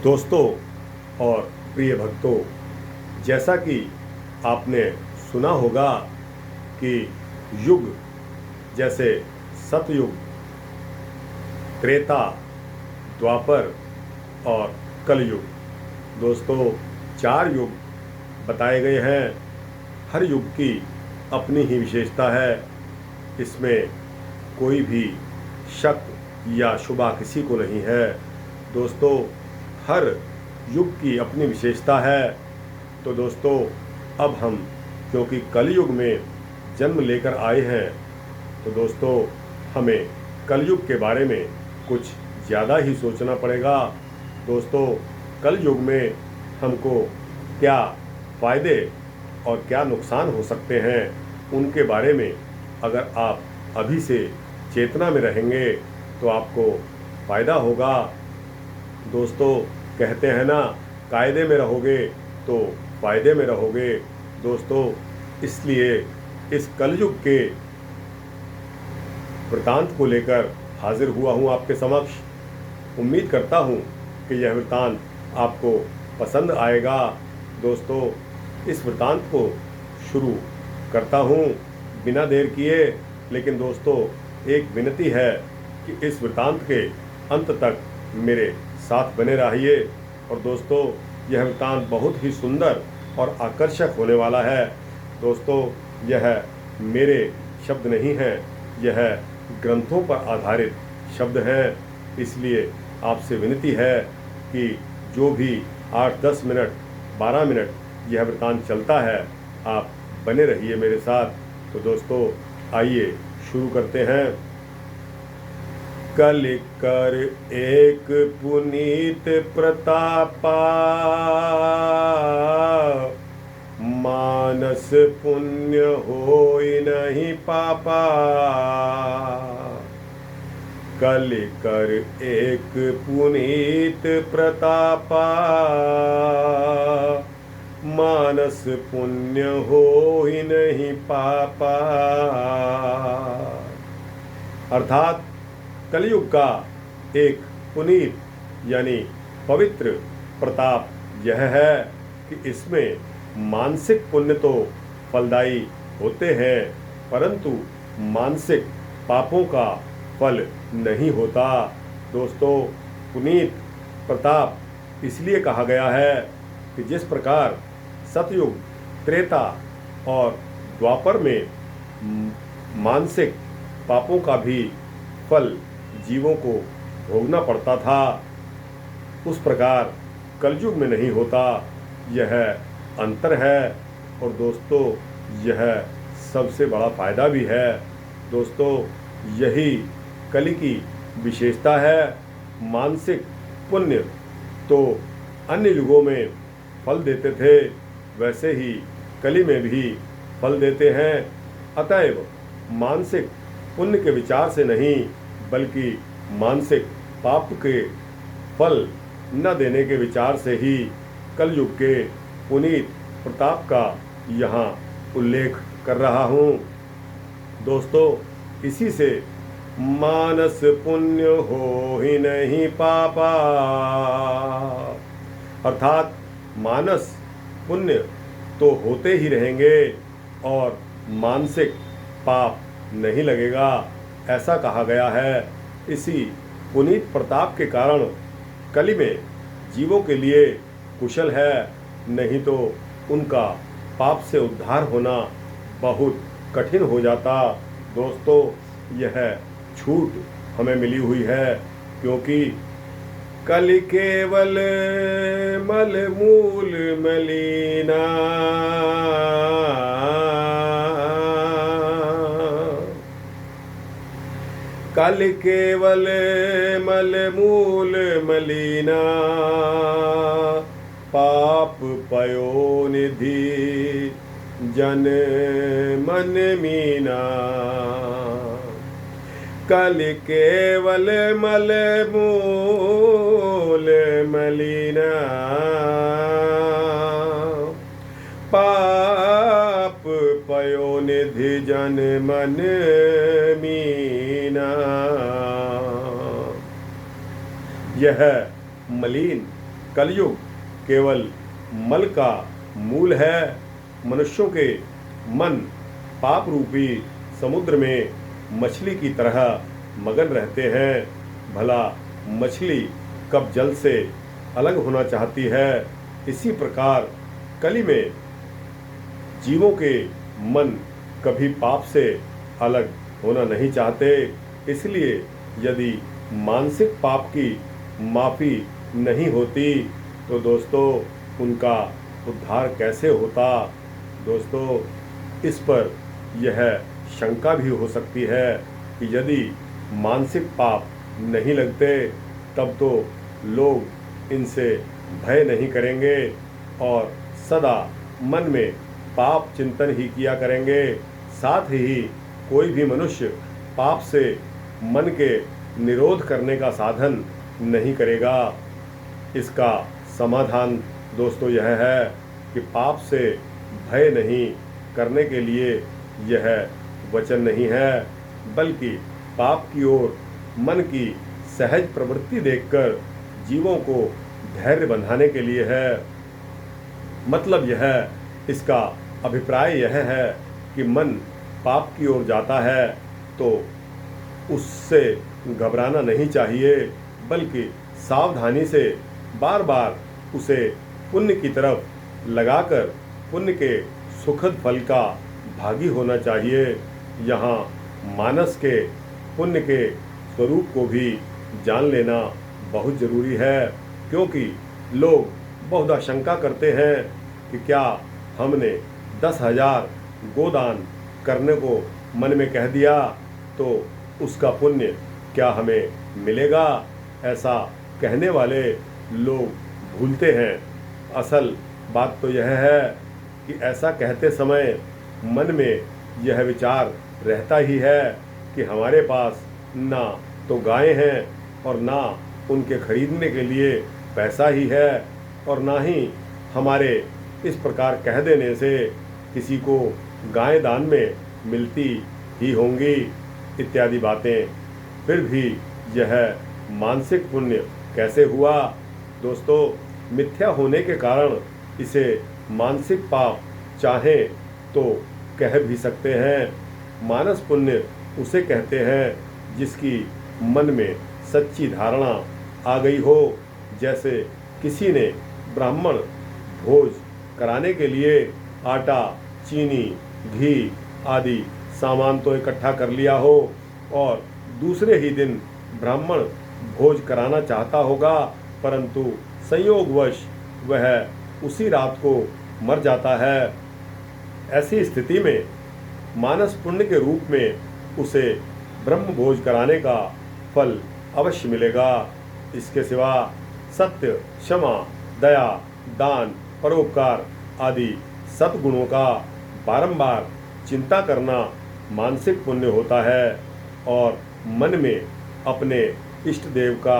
दोस्तों और प्रिय भक्तों, जैसा कि आपने सुना होगा कि युग जैसे सतयुग, त्रेता, द्वापर और कलयुग, दोस्तों 4 युग बताए गए हैं। हर युग की अपनी ही विशेषता है। इसमें कोई भी शक या शुबा किसी को नहीं है। दोस्तों, हर युग की अपनी विशेषता है। तो दोस्तों, अब हम क्योंकि कलयुग में जन्म लेकर आए हैं, तो दोस्तों हमें कलयुग के बारे में कुछ ज़्यादा ही सोचना पड़ेगा। दोस्तों, कलयुग में हमको क्या फ़ायदे और क्या नुकसान हो सकते हैं, उनके बारे में अगर आप अभी से चेतना में रहेंगे तो आपको फ़ायदा होगा। दोस्तों, कहते हैं ना, कायदे में रहोगे तो फ़ायदे में रहोगे। दोस्तों, इसलिए इस कलयुग के वृतांत को लेकर हाजिर हुआ हूँ आपके समक्ष। उम्मीद करता हूँ कि यह वृतांत आपको पसंद आएगा। दोस्तों, इस वृतांत को शुरू करता हूँ बिना देर किए। लेकिन दोस्तों, एक विनती है कि इस वृतांत के अंत तक मेरे साथ बने रहिए। और दोस्तों, यह वृतांत बहुत ही सुंदर और आकर्षक होने वाला है। दोस्तों, यह मेरे शब्द नहीं हैं, यह ग्रंथों पर आधारित शब्द हैं। इसलिए आपसे विनती है कि जो भी 8-10 मिनट 12 मिनट यह वृतांत चलता है, आप बने रहिए मेरे साथ। तो दोस्तों, आइए शुरू करते हैं। कलिकर एक पुनीत प्रतापा, मानस पुण्य होई नहीं पापा। कलिकर एक पुनीत प्रतापा, मानस पुण्य होई नहीं पापा। अर्थात कलयुग का एक पुनीत यानी पवित्र प्रताप यह है कि इसमें मानसिक पुण्य तो फलदायी होते हैं, परंतु मानसिक पापों का फल नहीं होता। दोस्तों, पुनीत प्रताप इसलिए कहा गया है कि जिस प्रकार सतयुग, त्रेता और द्वापर में मानसिक पापों का भी फल जीवों को भोगना पड़ता था, उस प्रकार कलयुग में नहीं होता। यह अंतर है और दोस्तों, यह सबसे बड़ा फ़ायदा भी है। दोस्तों, यही कलि की विशेषता है। मानसिक पुण्य तो अन्य युगों में फल देते थे, वैसे ही कलि में भी फल देते हैं। अतएव मानसिक पुण्य के विचार से नहीं, बल्कि मानसिक पाप के फल न देने के विचार से ही कलयुग के पुनीत प्रताप का यहाँ उल्लेख कर रहा हूँ। दोस्तों, इसी से मानस पुण्य हो ही नहीं पापा, अर्थात मानस पुण्य तो होते ही रहेंगे और मानसिक पाप नहीं लगेगा, ऐसा कहा गया है। इसी पुनीत प्रताप के कारण कलि में जीवों के लिए कुशल है, नहीं तो उनका पाप से उद्धार होना बहुत कठिन हो जाता। दोस्तों, यह छूट हमें मिली हुई है, क्योंकि कलि केवल मल मूल मलिना, कलि केवल मल मूल मलिना, पाप पयो निधि जन मन मीना। कलि केवल मल मूल मलिना, पाप पयो निधि जन मन मीना। यह मलिन कलयुग केवल मल का मूल है। मनुष्यों के मन पाप रूपी समुद्र में मछली की तरह मगन रहते हैं। भला मछली कब जल से अलग होना चाहती है, इसी प्रकार कली में जीवों के मन कभी पाप से अलग होना नहीं चाहते। इसलिए यदि मानसिक पाप की माफ़ी नहीं होती तो दोस्तों उनका उद्धार कैसे होता। दोस्तों इस पर यह शंका भी हो सकती है कि यदि मानसिक पाप नहीं लगते तब तो लोग इनसे भय नहीं करेंगे और सदा मन में पाप चिंतन ही किया करेंगे। साथ ही कोई भी मनुष्य पाप से मन के निरोध करने का साधन नहीं करेगा। इसका समाधान दोस्तों यह है कि पाप से भय नहीं करने के लिए यह वचन नहीं है, बल्कि पाप की ओर मन की सहज प्रवृत्ति देखकर जीवों को धैर्य बंधाने के लिए है। मतलब इसका अभिप्राय यह है कि मन पाप की ओर जाता है तो उससे घबराना नहीं चाहिए, बल्कि सावधानी से बार बार उसे पुण्य की तरफ लगाकर पुण्य के सुखद फल का भागी होना चाहिए। यहाँ मानस के पुण्य के स्वरूप को भी जान लेना बहुत ज़रूरी है, क्योंकि लोग बहुधा शंका करते हैं कि क्या हमने 10,000 गोदान करने को मन में कह दिया तो उसका पुण्य क्या हमें मिलेगा। ऐसा कहने वाले लोग भूलते हैं। असल बात तो यह है कि ऐसा कहते समय मन में यह विचार रहता ही है कि हमारे पास ना तो गायें हैं और ना उनके खरीदने के लिए पैसा ही है, और ना ही हमारे इस प्रकार कह देने से किसी को गाय दान में मिलती ही होंगी इत्यादि बातें। फिर भी यह मानसिक पुण्य कैसे हुआ। दोस्तों मिथ्या होने के कारण इसे मानसिक पाप चाहे तो कह भी सकते हैं। मानस पुण्य उसे कहते हैं जिसकी मन में सच्ची धारणा आ गई हो। जैसे किसी ने ब्राह्मण भोज कराने के लिए आटा, चीनी, घी आदि सामान तो इकट्ठा कर लिया हो और दूसरे ही दिन ब्राह्मण भोज कराना चाहता होगा, परंतु संयोगवश वह उसी रात को मर जाता है। ऐसी स्थिति में मानस पुण्य के रूप में उसे ब्रह्म भोज कराने का फल अवश्य मिलेगा। इसके सिवा सत्य, क्षमा, दया, दान, परोपकार आदि सद्गुणों का बारंबार चिंता करना मानसिक पुण्य होता है, और मन में अपने इष्ट देव का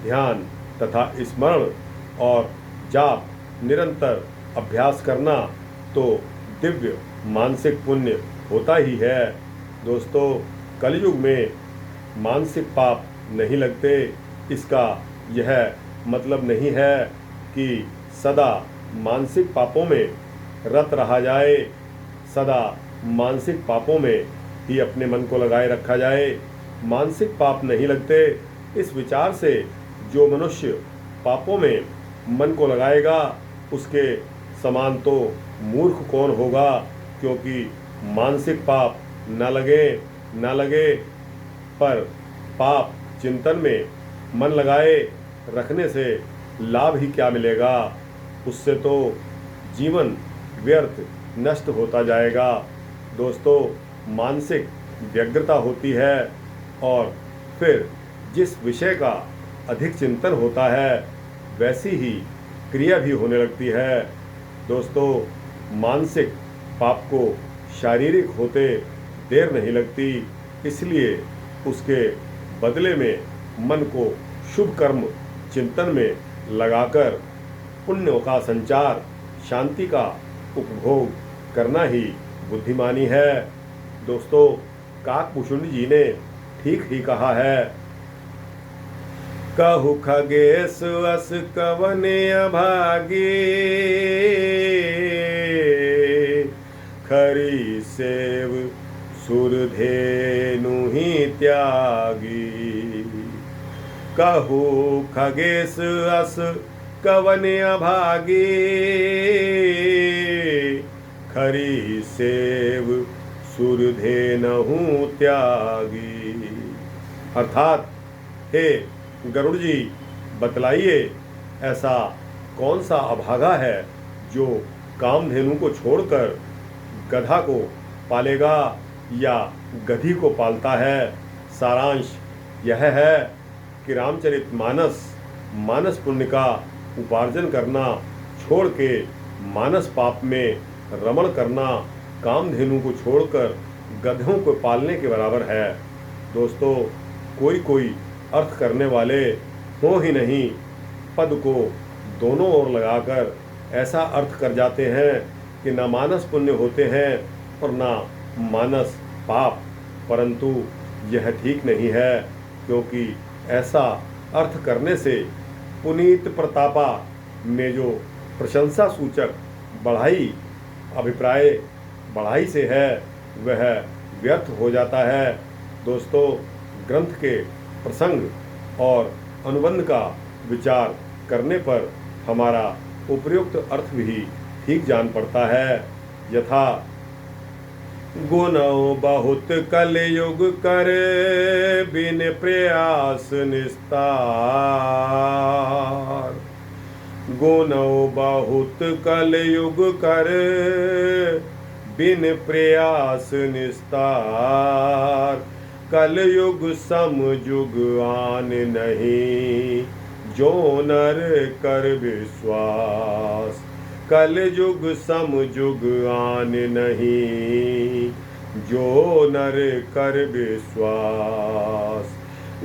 ध्यान तथा स्मरण और जाप निरंतर अभ्यास करना तो दिव्य मानसिक पुण्य होता ही है। दोस्तों कलयुग में मानसिक पाप नहीं लगते, इसका यह मतलब नहीं है कि सदा मानसिक पापों में रत रहा जाए, सदा मानसिक पापों में ही अपने मन को लगाए रखा जाए। मानसिक पाप नहीं लगते, इस विचार से जो मनुष्य पापों में मन को लगाएगा उसके समान तो मूर्ख कौन होगा, क्योंकि मानसिक पाप न लगे पर पाप चिंतन में मन लगाए रखने से लाभ ही क्या मिलेगा। उससे तो जीवन व्यर्थ नष्ट होता जाएगा। दोस्तों मानसिक व्यग्रता होती है और फिर जिस विषय का अधिक चिंतन होता है वैसी ही क्रिया भी होने लगती है। दोस्तों मानसिक पाप को शारीरिक होते देर नहीं लगती, इसलिए उसके बदले में मन को शुभ कर्म चिंतन में लगाकर पुण्यों का संचार, शांति का उपभोग करना ही बुद्धिमानी है। दोस्तों काकभूषुंड जी ने ठीक ही कहा है। कहु खगेश अस कवने अभागे, खरी सेव सुरधेनु ही त्यागी। कहु खगेश अस कवने अभागे, खरी सेव सुरधेनु त्यागी। अर्थात हे गरुड़ जी, बतलाइए ऐसा कौन सा अभागा है जो कामधेनु को छोड़कर गधा को पालेगा या गधी को पालता है। सारांश यह है कि रामचरितमानस मानस पुण्य का उपार्जन करना छोड़ के मानस पाप में रमण करना कामधेनु को छोड़कर गधों को पालने के बराबर है। दोस्तों, कोई अर्थ करने वाले हो ही नहीं, पद को दोनों ओर लगाकर ऐसा अर्थ कर जाते हैं कि न मानस पुण्य होते हैं और न मानस पाप, परंतु यह ठीक नहीं है, क्योंकि ऐसा अर्थ करने से पुनीत प्रतापा में जो प्रशंसा सूचक बढ़ाई अभिप्राय बढ़ाई से है वह व्यर्थ हो जाता है। दोस्तों, ग्रंथ के प्रसंग और अनुबंध का विचार करने पर हमारा उपयुक्त अर्थ भी ठीक जान पड़ता है। यथा गुणों बहुत कलयुग कर बिन प्रयास निस्तार। गुणों बहुत कलयुग कर बिन प्रयास निस्तार। कलयुग समयुग आन नहीं जो नर कर विश्वास। कलयुग समयुग आन नहीं जो नर कर विश्वास।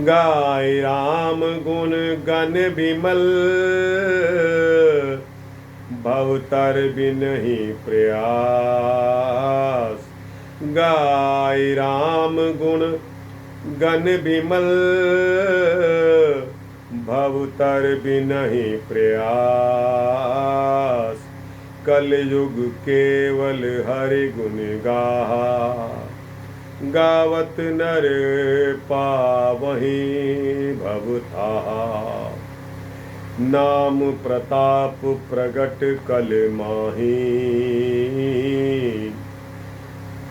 गाय राम गुण गण विमल भवतर बिनहि प्रयास। गाय राम गुण गण विमल भवतर बिनहि प्रयास। कलयुग केवल हरि गुण गाहा। गावत नर पावहि भवताहा। नाम प्रताप प्रगट कल माही।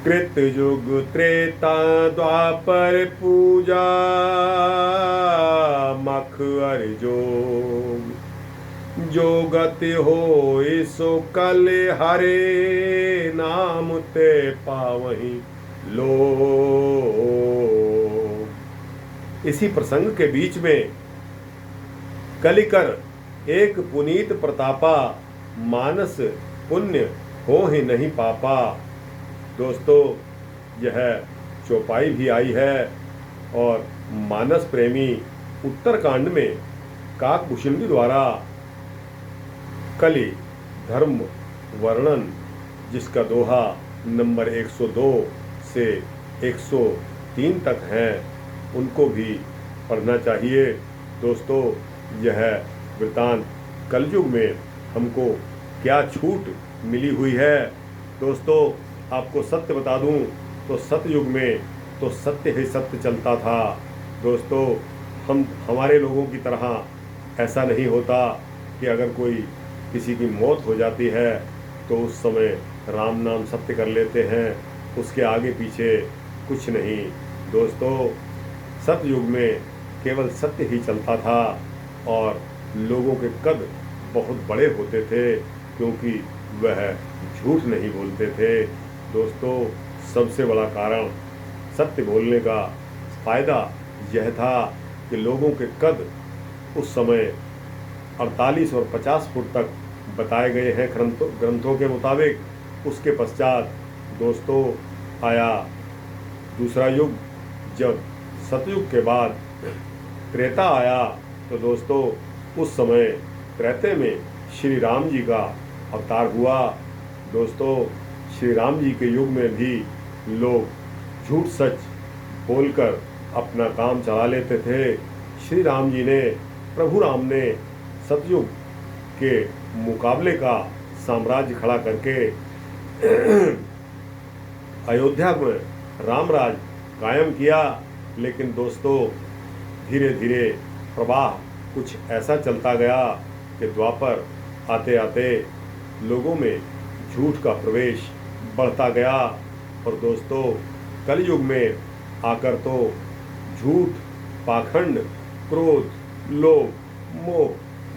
कृत युग त्रेता द्वापर पूजा। मख अर जोग जो गति होय सो कल हरे। नाम ते पावहि लोग। इसी प्रसंग के बीच में कलिकर एक पुनीत प्रतापा मानस पुण्य हो ही नहीं पापा। दोस्तों, यह चौपाई भी आई है और मानस प्रेमी उत्तरकांड में काकभूषणी द्वारा कलि धर्म वर्णन, जिसका दोहा नंबर 102 से 103 तक हैं, उनको भी पढ़ना चाहिए। दोस्तों, यह वृतांत कलयुग में हमको क्या छूट मिली हुई है। दोस्तों, आपको सत्य बता दूं तो सतयुग में तो सत्य ही सत्य चलता था। दोस्तों, हमारे लोगों की तरह ऐसा नहीं होता कि अगर कोई किसी की मौत हो जाती है तो उस समय राम नाम सत्य कर लेते हैं, उसके आगे पीछे कुछ नहीं। दोस्तों, सतयुग में केवल सत्य ही चलता था और लोगों के कद बहुत बड़े होते थे क्योंकि वह झूठ नहीं बोलते थे। दोस्तों, सबसे बड़ा कारण सत्य बोलने का फायदा यह था कि लोगों के कद उस समय 48 और 50 फुट तक बताए गए हैं ग्रंथों के मुताबिक। उसके पश्चात दोस्तों आया दूसरा युग। जब सतयुग के बाद त्रेता आया तो दोस्तों उस समय त्रेते में श्री राम जी का अवतार हुआ। दोस्तों, श्री राम जी के युग में भी लोग झूठ सच बोलकर अपना काम चला लेते थे। श्री राम जी ने प्रभु राम ने सतयुग के मुकाबले का साम्राज्य खड़ा करके अयोध्या में रामराज कायम किया। लेकिन दोस्तों धीरे धीरे प्रवाह कुछ ऐसा चलता गया कि द्वापर आते आते लोगों में झूठ का प्रवेश बढ़ता गया। और दोस्तों कलयुग में आकर तो झूठ, पाखंड, क्रोध, लोभ, मोह,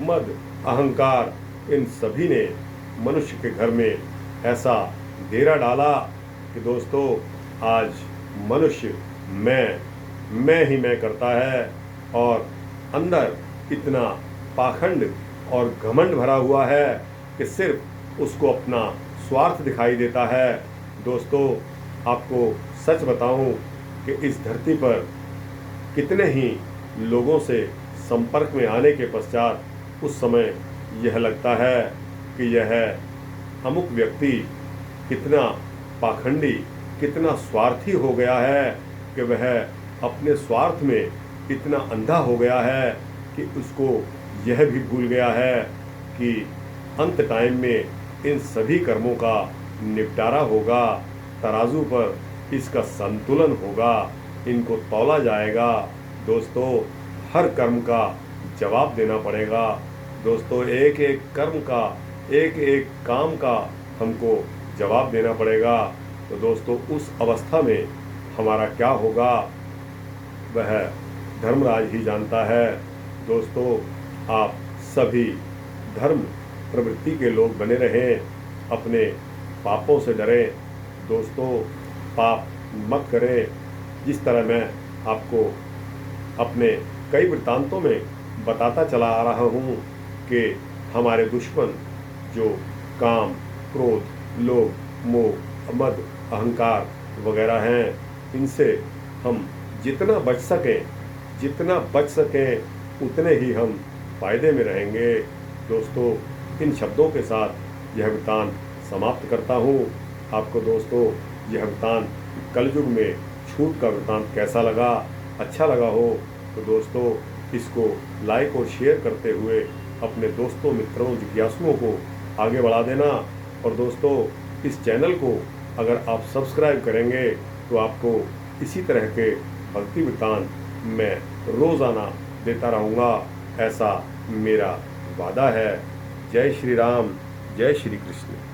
मद, अहंकार, इन सभी ने मनुष्य के घर में ऐसा डेरा डाला कि दोस्तों आज मनुष्य मैं ही मैं करता है और अंदर इतना पाखंड और घमंड भरा हुआ है कि सिर्फ उसको अपना स्वार्थ दिखाई देता है। दोस्तों आपको सच बताऊं कि इस धरती पर कितने ही लोगों से संपर्क में आने के पश्चात उस समय यह लगता है कि यह अमुक व्यक्ति कितना पाखंडी, कितना स्वार्थी हो गया है कि वह अपने स्वार्थ में इतना अंधा हो गया है कि उसको यह भी भूल गया है कि अंत टाइम में इन सभी कर्मों का निपटारा होगा, तराजू पर इसका संतुलन होगा, इनको तौला जाएगा। दोस्तों हर कर्म का जवाब देना पड़ेगा। दोस्तों एक एक कर्म का, एक एक काम का हमको जवाब देना पड़ेगा। तो दोस्तों उस अवस्था में हमारा क्या होगा वह धर्मराज ही जानता है। दोस्तों आप सभी धर्म प्रवृत्ति के लोग बने रहें, अपने पापों से डरें। दोस्तों पाप मत करें। जिस तरह मैं आपको अपने कई वृत्तांतों में बताता चला आ रहा हूँ कि हमारे दुश्मन जो काम, क्रोध, लोभ, मोह, मद, अहंकार वगैरह हैं, इनसे हम जितना बच सकें उतने ही हम फायदे में रहेंगे। दोस्तों इन शब्दों के साथ यह वृत्तांत समाप्त करता हूँ। आपको दोस्तों यह वृत्तांत कलयुग में छूट का वृत्तांत कैसा लगा? अच्छा लगा हो तो दोस्तों इसको लाइक और शेयर करते हुए अपने दोस्तों, मित्रों, जिज्ञासुओं को आगे बढ़ा देना। और दोस्तों इस चैनल को अगर आप सब्सक्राइब करेंगे तो आपको इसी तरह के भक्ति वृत्तांत मैं रोज़ाना देता रहूँगा, ऐसा मेरा वादा है। जय श्री राम, जय श्री कृष्ण।